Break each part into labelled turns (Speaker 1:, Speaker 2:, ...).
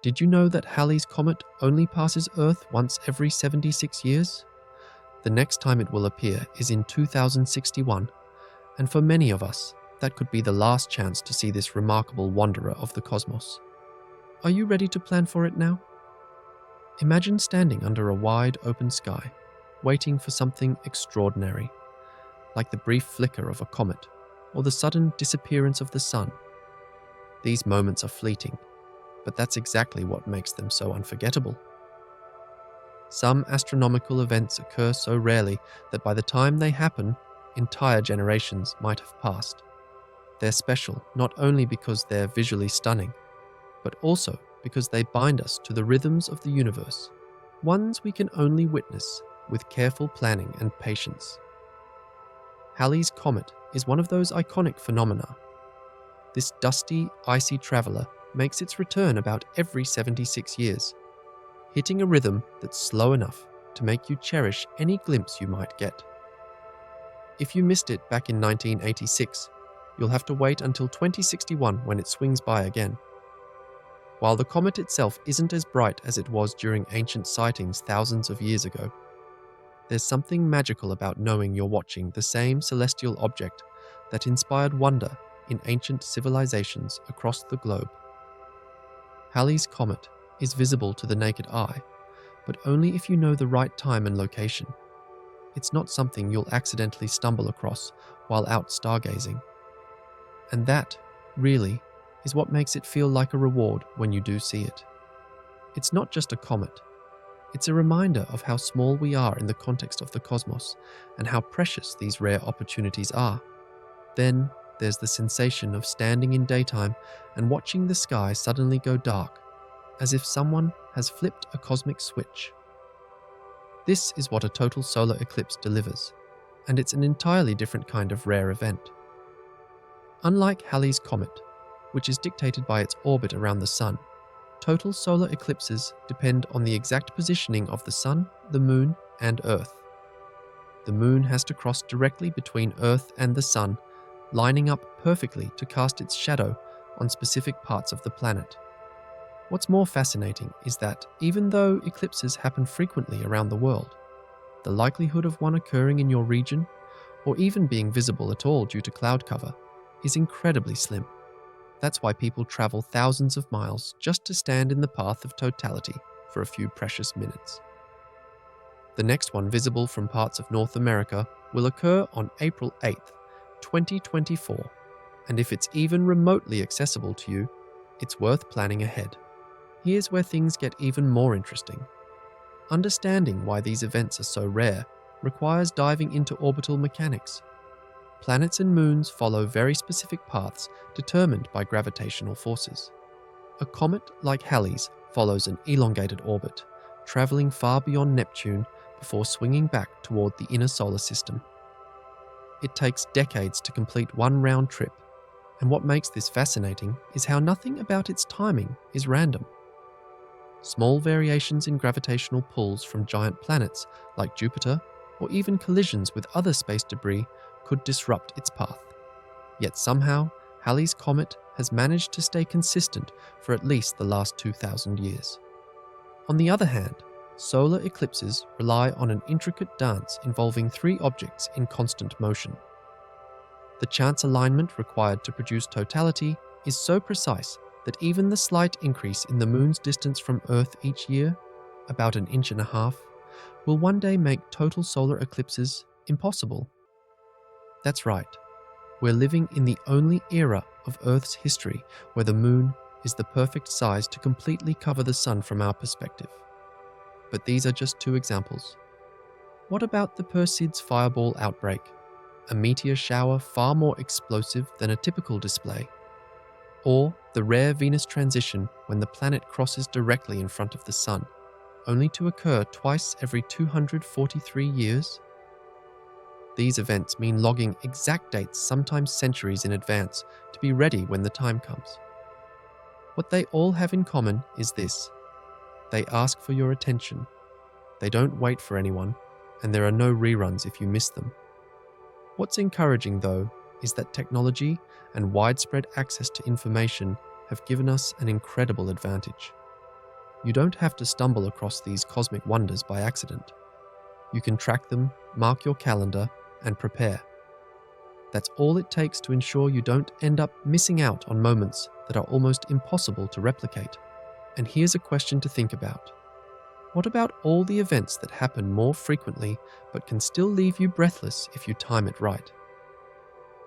Speaker 1: Did you know that Halley's Comet only passes Earth once every 76 years? The next time it will appear is in 2061, and for many of us, that could be the last chance to see this remarkable wanderer of the cosmos. Are you ready to plan for it now? Imagine standing under a wide open sky, waiting for something extraordinary, like the brief flicker of a comet or the sudden disappearance of the sun. These moments are fleeting, but that's exactly what makes them so unforgettable. Some astronomical events occur so rarely that by the time they happen, entire generations might have passed. They're special not only because they're visually stunning, but also because they bind us to the rhythms of the universe, ones we can only witness with careful planning and patience. Halley's Comet is one of those iconic phenomena. This dusty, icy traveler makes its return about every 76 years, hitting a rhythm that's slow enough to make you cherish any glimpse you might get. If you missed it back in 1986, you'll have to wait until 2061 when it swings by again. While the comet itself isn't as bright as it was during ancient sightings thousands of years ago, there's something magical about knowing you're watching the same celestial object that inspired wonder in ancient civilizations across the globe. Halley's Comet is visible to the naked eye, but only if you know the right time and location. It's not something you'll accidentally stumble across while out stargazing. And that, really, is what makes it feel like a reward when you do see it. It's not just a comet. It's a reminder of how small we are in the context of the cosmos and how precious these rare opportunities are. Then there's the sensation of standing in daytime and watching the sky suddenly go dark, as if someone has flipped a cosmic switch. This is what a total solar eclipse delivers, and it's an entirely different kind of rare event. Unlike Halley's Comet, which is dictated by its orbit around the Sun, total solar eclipses depend on the exact positioning of the Sun, the Moon, and Earth. The Moon has to cross directly between Earth and the Sun, lining up perfectly to cast its shadow on specific parts of the planet. What's more fascinating is that, even though eclipses happen frequently around the world, the likelihood of one occurring in your region, or even being visible at all due to cloud cover, is incredibly slim. That's why people travel thousands of miles just to stand in the path of totality for a few precious minutes. The next one visible from parts of North America will occur on April 8th, 2024, and if it's even remotely accessible to you, it's worth planning ahead. Here's where things get even more interesting. Understanding why these events are so rare requires diving into orbital mechanics. Planets and moons follow very specific paths determined by gravitational forces. A comet like Halley's follows an elongated orbit, traveling far beyond Neptune before swinging back toward the inner solar system. It takes decades to complete one round trip, and what makes this fascinating is how nothing about its timing is random. Small variations in gravitational pulls from giant planets like Jupiter, or even collisions with other space debris, could disrupt its path. Yet somehow, Halley's Comet has managed to stay consistent for at least the last 2,000 years. On the other hand, solar eclipses rely on an intricate dance involving three objects in constant motion. The chance alignment required to produce totality is so precise that even the slight increase in the Moon's distance from Earth each year, about 1.5 inches, will one day make total solar eclipses impossible. That's right, we're living in the only era of Earth's history where the Moon is the perfect size to completely cover the Sun from our perspective. But these are just two examples. What about the Perseids fireball outbreak, a meteor shower far more explosive than a typical display? Or the rare Venus transition when the planet crosses directly in front of the Sun, only to occur twice every 243 years? These events mean logging exact dates, sometimes centuries in advance, to be ready when the time comes. What they all have in common is this: they ask for your attention. They don't wait for anyone, and there are no reruns if you miss them. What's encouraging, though, is that technology and widespread access to information have given us an incredible advantage. You don't have to stumble across these cosmic wonders by accident. You can track them, mark your calendar, and prepare. That's all it takes to ensure you don't end up missing out on moments that are almost impossible to replicate. And here's a question to think about. What about all the events that happen more frequently but can still leave you breathless if you time it right?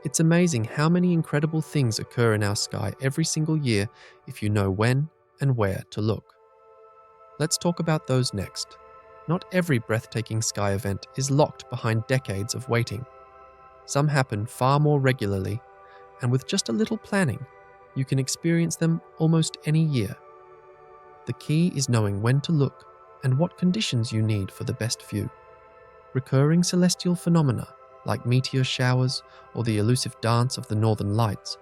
Speaker 1: It's amazing how many incredible things occur in our sky every single year if you know when and where to look. Let's talk about those next. Not every breathtaking sky event is locked behind decades of waiting. Some happen far more regularly, and with just a little planning, you can experience them almost any year. The key is knowing when to look and what conditions you need for the best view. Recurring celestial phenomena like meteor showers or the elusive dance of the northern lights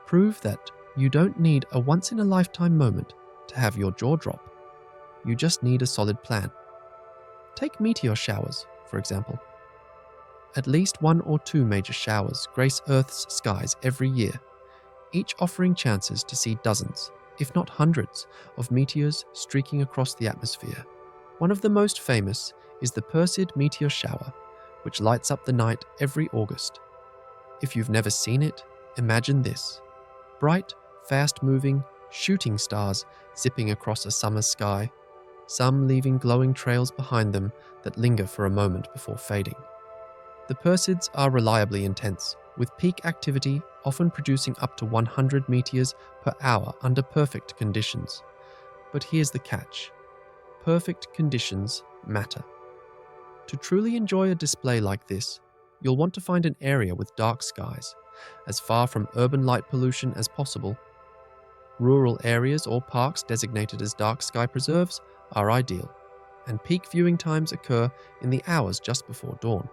Speaker 1: prove that you don't need a once-in-a-lifetime moment to have your jaw drop. You just need a solid plan. Take meteor showers, for example. At least 1 or 2 major showers grace Earth's skies every year, each offering chances to see dozens, if not hundreds, of meteors streaking across the atmosphere. One of the most famous is the Perseid meteor shower, which lights up the night every August. If you've never seen it, imagine this: bright, fast-moving, shooting stars zipping across a summer sky, some leaving glowing trails behind them that linger for a moment before fading. The Perseids are reliably intense, with peak activity often producing up to 100 meteors per hour under perfect conditions. But here's the catch: perfect conditions matter. To truly enjoy a display like this, you'll want to find an area with dark skies, as far from urban light pollution as possible. Rural areas or parks designated as dark sky preserves are ideal, and peak viewing times occur in the hours just before dawn.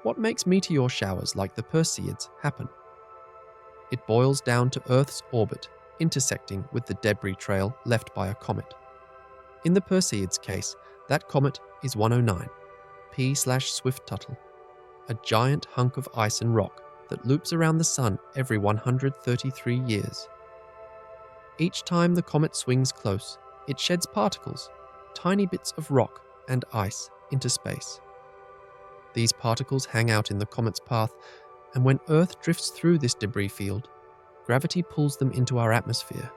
Speaker 1: What makes meteor showers like the Perseids happen? It boils down to Earth's orbit intersecting with the debris trail left by a comet. In the Perseids' case, that comet is 109, P/Swift-Tuttle, a giant hunk of ice and rock that loops around the Sun every 133 years. Each time the comet swings close, it sheds particles, tiny bits of rock and ice, into space. These particles hang out in the comet's path, and when Earth drifts through this debris field, gravity pulls them into our atmosphere.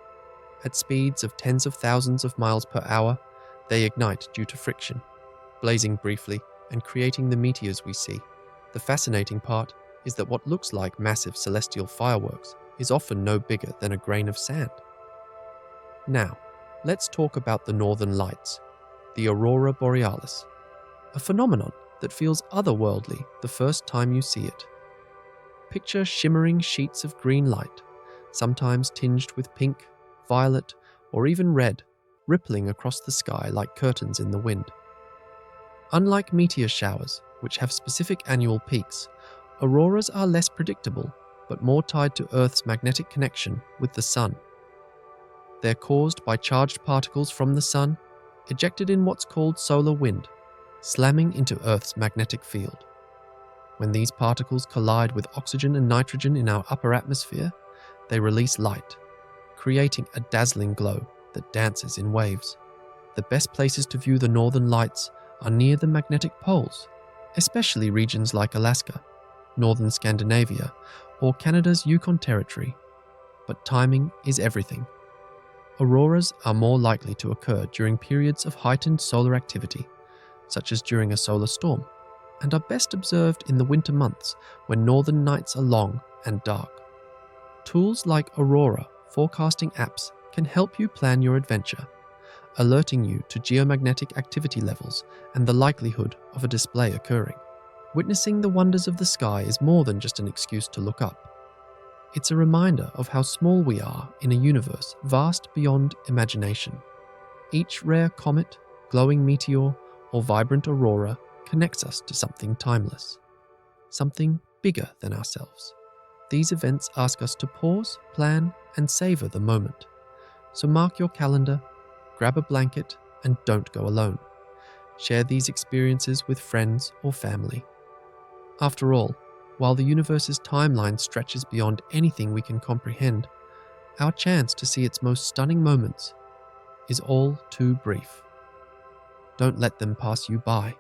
Speaker 1: At speeds of tens of thousands of miles per hour, they ignite due to friction, blazing briefly and creating the meteors we see. The fascinating part is that what looks like massive celestial fireworks is often no bigger than a grain of sand. Now, let's talk about the northern lights, the aurora borealis, a phenomenon that feels otherworldly the first time you see it. Picture shimmering sheets of green light, sometimes tinged with pink, violet, or even red, rippling across the sky like curtains in the wind. Unlike meteor showers, which have specific annual peaks, auroras are less predictable, but more tied to Earth's magnetic connection with the Sun. They're caused by charged particles from the Sun, ejected in what's called solar wind, slamming into Earth's magnetic field. When these particles collide with oxygen and nitrogen in our upper atmosphere, they release light, creating a dazzling glow that dances in waves. The best places to view the northern lights are near the magnetic poles, especially regions like Alaska, northern Scandinavia, or Canada's Yukon Territory. But timing is everything. Auroras are more likely to occur during periods of heightened solar activity, such as during a solar storm, and are best observed in the winter months when northern nights are long and dark. Tools like aurora forecasting apps can help you plan your adventure, alerting you to geomagnetic activity levels and the likelihood of a display occurring. Witnessing the wonders of the sky is more than just an excuse to look up. It's a reminder of how small we are in a universe vast beyond imagination. Each rare comet, glowing meteor, or vibrant aurora connects us to something timeless, something bigger than ourselves. These events ask us to pause, plan, and savor the moment. So mark your calendar, grab a blanket, and don't go alone. Share these experiences with friends or family. After all, while the universe's timeline stretches beyond anything we can comprehend, our chance to see its most stunning moments is all too brief. Don't let them pass you by.